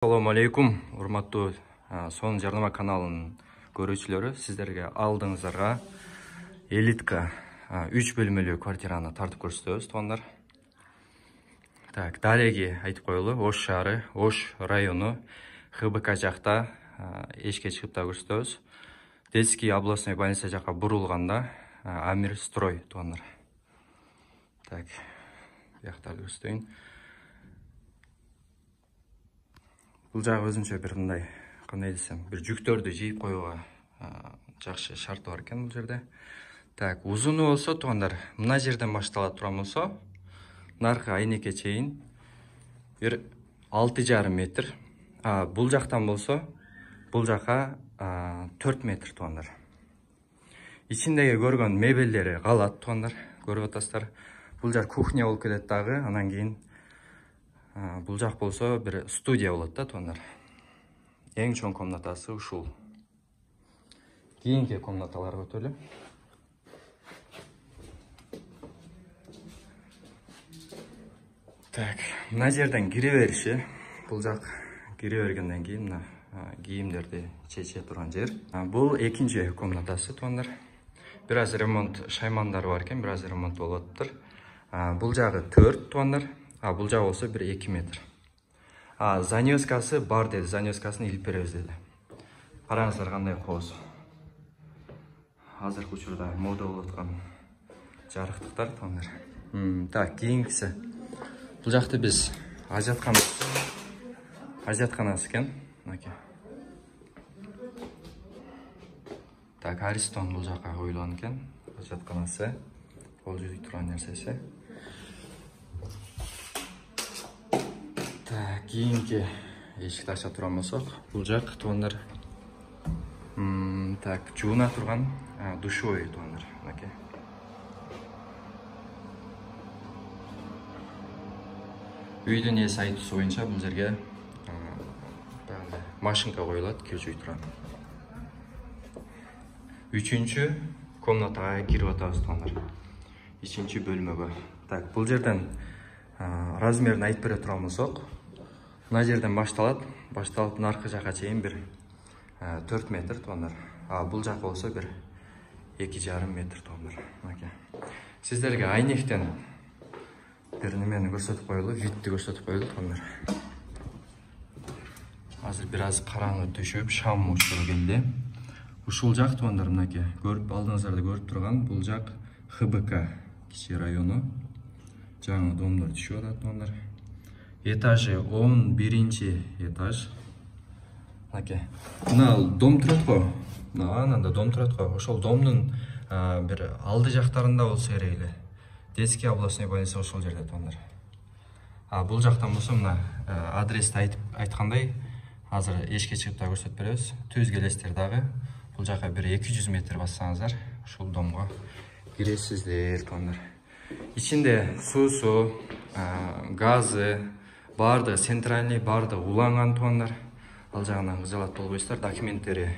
Assalamu алейкум, урматтуу Сон жарнама каналынын көрүүчүлөрү. Сиздерге алдыңыздарга элитка 3 бөлмөлүү квартираны тартып көрсөтөбүз, туугандар. Так, далеги айтып коелу, Ош шаары, Ош району, ХБК жакта эшикке чыгып да көрсөтөбүз. Детский областной больница жака бурулганда Амир строй, туугандар. Так, бияктарды көрсөтөйүн. Бул жагы өзүнчө бир кандай десем, бир жүктөрдү жийип коюуга жакшы шарты бар экен бул жерде. Так, узуну болсо, туугандар, мына жерден башталат турган болсо, наркы айнекке чейин бир 6,5 метр. Бул жактан болсо, бул жака 4 метр, туугандар. Ичиндеги көргөн мебелдери калат, туугандар, көрүп атасыздар. Бул жак кухня болуп кетет дагы, анан кийин бул жак болсо бир студия болот да, туугандар. Эң чоң комнатасы ушул. Кийинки комнаталарга өтөлү. Так, мына жерден кире бериши. Бул жак кире бергенден кийин мына кийимдерди чече турган жер. Бул экинчи комнатасы, туугандар. Бир аз ремонт шаймандары бар экен, бир аз ремонт болуп атыптыр. Бул жагы 4, туугандар. Бул жагы болсо бир 2 метр. Занёскасы бар деди, занёскасын илип беребиз деди. Караңыздар кандай кооз. Азыркы учурда мода болуп аткан жарыктыктар, туугандар. Так, кийинкиси. Бул жакты биз ажатканасы экен. Так, Аристон бул жака коюлган экен. Ажатканасы. Кол жууй турган нерсеси. Так, кийинки эшикти ача турган болсок, бул жак, туугандар. Так, жууна турган душевой, туугандар. Үйдүн ээси айтуусу боюнча бул жерге машинка коюлат, кир жууй турган. 3-чү комнатага кирип атабыз, туугандар. 3-чү бөлмөгө. Так, бул жерден размерин айтып бере турган болсок, мына жерден башталып наркы жака чейин бир 4 метр, туугандар. Бул жак болсо бир 2,5 метр, туугандар. Сиздерге айнектен бир немени көрсөтүп коелу, видти көрсөтүп коелу, туугандар. Азыр бир аз караңгы түшүп, шам учуру келди. Ушул жак, туугандар, мынакей, көрүп алдыңыздарда көрүп турган, бул жак ХБК кичи району. Жаңы домдор түшүп атат, туугандар. Этажы 11-чи этаж. Мына дом турат го. Ананда дом турат го. Ошол домдун бир алды жактарында болсо керек эле. Детский областной больница ошол жерде, туугандар. Бул жактан болсо мына адрести айткандай, азыр эшикке чыгып да көрсөтүп беребиз. Түз келесиздер дагы. Бул жака бир 200 метр бассаңыздар, ошол домго киресиздер, туугандар. Ичинде суусу, газы, барды, центральный барды уланган, туугандар. Ал жагынан кызалат болбойсуздар, документтери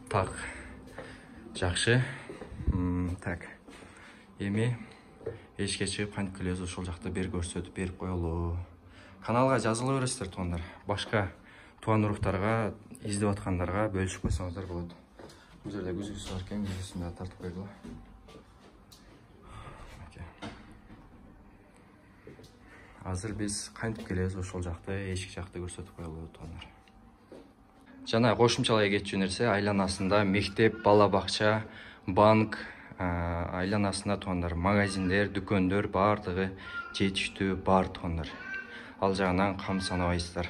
так жакшы. Так. Эми эшикке чыгып кантип келебиз, ошол жакта бир көрсөтүп берип коелу. Каналга жазыла бересиздер, туугандар. Башка туган уруктарга, издеп аткандарга бөлүшүп койсоңуздар болот. Бул жерде күзгүсү бар экен, күзгүсүн да тартып койгула. Азыр биз кантип келебиз, ошол жакты, эшик жакты көрсөтүп коелу, туугандар. Жана кошумчалай кетчү нерсе, айланасында мектеп, бала бакча, банк, айланасында, туугандар, магазиндер, дүкөндөр бардыгы жетиштүү бар, туугандар. Ал жагынан кам санабайсыздар.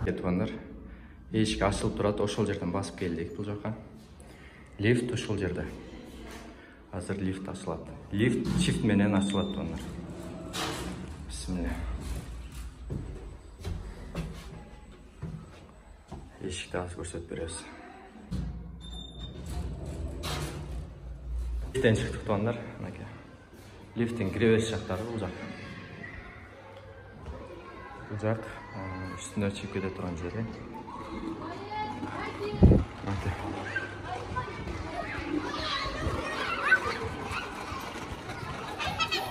Туугандар, эшик ачылып турат, ошол жерден басып келдик бул жака. Лифт ошол жерде. Азыр лифт ачылат. Лифт шифт менен ачылат, туугандар. Бисмилля. Эшикти аз көрсөтүп беребиз. Лифттен чыктык, туугандар. Лифттин кире бериш жактары бул жак. Бул жак үстүнө чыгып кете турган жери.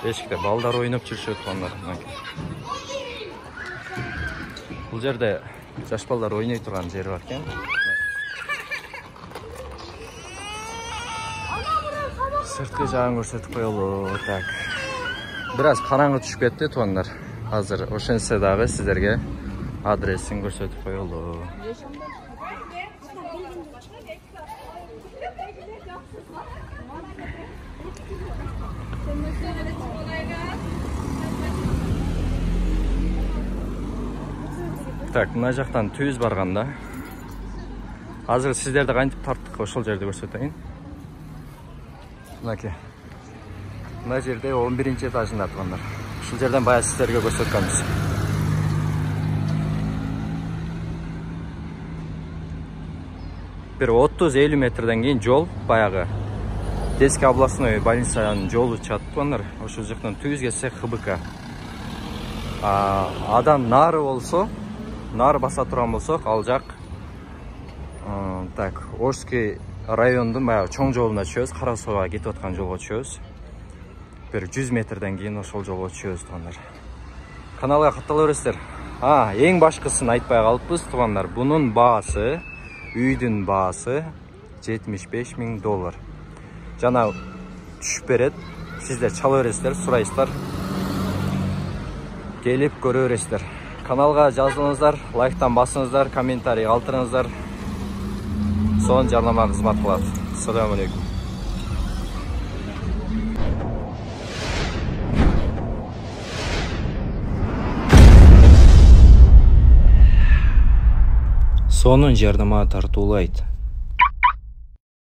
Бешикте балдар ойноп жүрүшөт балдар. Бул жерде жаш балдар ойной турган жер бар экен. Сырткы жагын көрсөтүп коелу. Так. Бир аз караңгы түшүп кетти туугандар. Азыр ошентсе дагы сиздерге адресин көрсөтүп коелу. Так, мына жактан түз барганда. Азыр сиздерди кантип тарттык ошол жерди көрсөтөйүн. Мынакей. Мына жерде 11-ci этажында туугандар. Ушул жерден бая сиздерге көрсөткөнбүз. Бир 30-50 метрден кийин жол баягы Детский областной больницанын жолу чат туугандар. Ошол жактан түз келсе ХБК. Адан нары болсо, нары баса турган болсок, ал жак так, Орский райондун баягы чоң жолуна түшөбүз, Кара Сууга кетип аткан жолго түшөбүз. Бир 100 метрден кийин ошол жолго түшөбүз туугандар. Каналга каттала бересиздер. Эң башкысын айтпай калыппыз туугандар. Бунун баасы, үйдүн баасы $75.000. Жана түшүп берет. Сиздер чала бересиздер, сурайсыздар. Келип көрө бересиздер. Каналга жазылыңыздар, лайктан басыңыздар, комментарий калтырыңыздар. Son жарнама кызмат кылат. Assalamu alaikum. Сонун жарнама тартуулайт.